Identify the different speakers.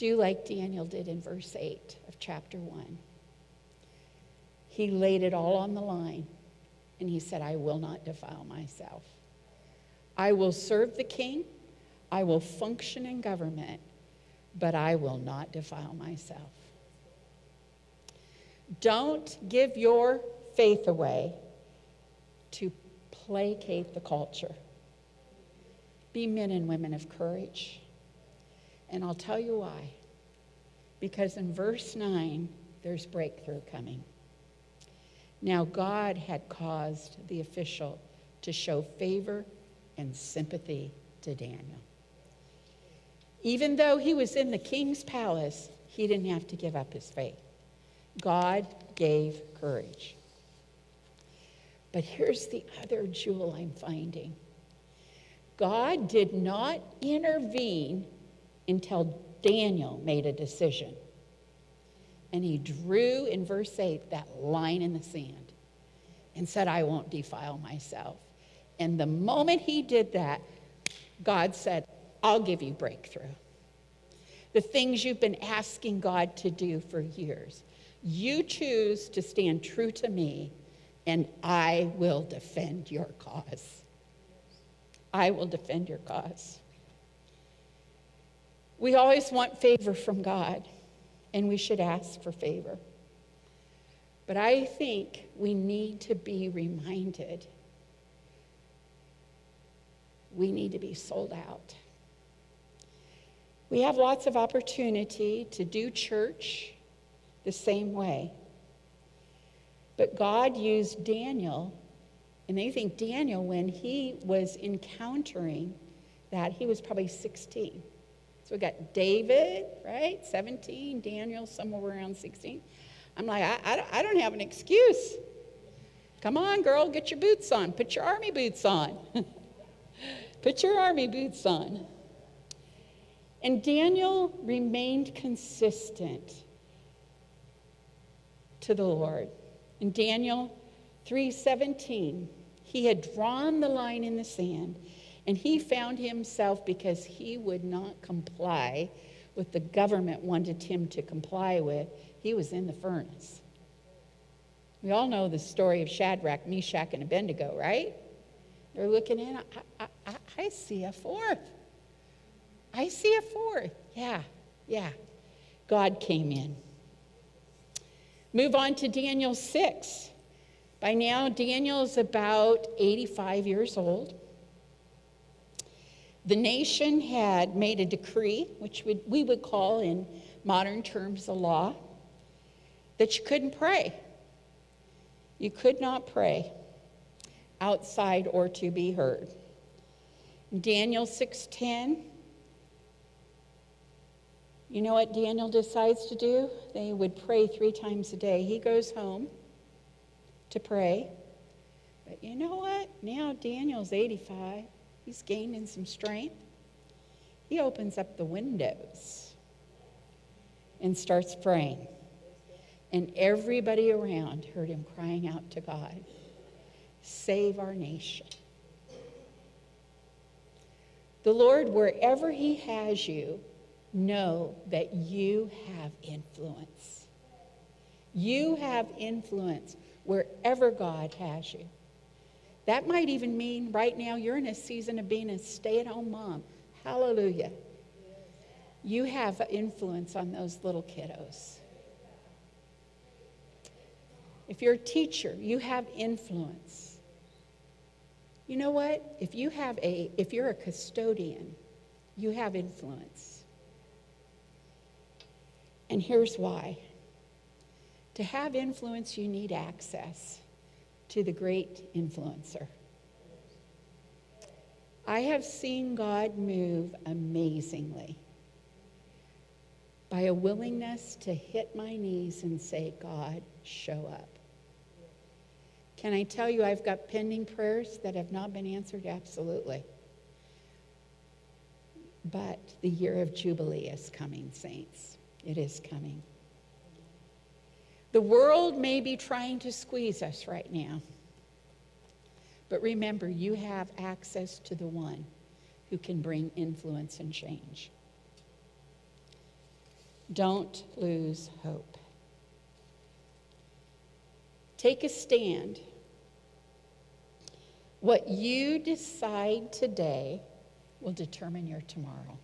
Speaker 1: Do like Daniel did in verse 8 of chapter 1. He laid it all on the line, and he said, I will not defile myself. I will serve the king, I will function in government, but I will not defile myself. Don't give your faith away to placate the culture. Be men and women of courage. And I'll tell you why. Because in verse 9, there's breakthrough coming. Now God had caused the official to show favor and sympathy to Daniel. Even though he was in the king's palace, he didn't have to give up his faith. God gave courage. But here's the other jewel I'm finding. God did not intervene until Daniel made a decision. And he drew in verse 8 that line in the sand and said, I won't defile myself. And the moment he did that, God said, I'll give you breakthrough. The things you've been asking God to do for years. You choose to stand true to me, and I will defend your cause. I will defend your cause. We always want favor from God, and we should ask for favor. But I think we need to be reminded we need to be sold out. We have lots of opportunity to do church the same way. But God used Daniel, and I think Daniel, when he was encountering that, he was probably 16. So we got David, right, 17, Daniel somewhere around 16. I'm like, I don't have an excuse. Come on, girl, get your boots on. Put your army boots on. Put your army boots on. And Daniel remained consistent to the Lord. In Daniel 3:17, he had drawn the line in the sand, and he found himself, because he would not comply with the government wanted him to comply with, he was in the furnace. We all know the story of Shadrach, Meshach, and Abednego, right? They're looking in, I see a fourth. I see a fourth. Yeah. God came in. Move on to Daniel 6. By now, Daniel is about 85 years old. The nation had made a decree, which we would call in modern terms a law, that you couldn't pray. You could not pray outside or to be heard. In Daniel 6:10, you know what Daniel decides to do? They would pray 3 times a day. He goes home to pray. But you know what? Now Daniel's 85. He's gaining some strength. He opens up the windows and starts praying. And everybody around heard him crying out to God, save our nation. The Lord, wherever he has you, know that you have influence. You have influence wherever God has you. That might even mean right now you're in a season of being a stay-at-home mom. Hallelujah. You have influence on those little kiddos. If you're a teacher, you have influence. You know what? If you're a custodian, you have influence. And here's why. To have influence, you need access to the great influencer. I have seen God move amazingly by a willingness to hit my knees and say, God, show up. Can I tell you, I've got pending prayers that have not been answered? Absolutely. But the year of Jubilee is coming, saints. It is coming. The world may be trying to squeeze us right now. But remember, you have access to the one who can bring influence and change. Don't lose hope. Take a stand. What you decide today will determine your tomorrow.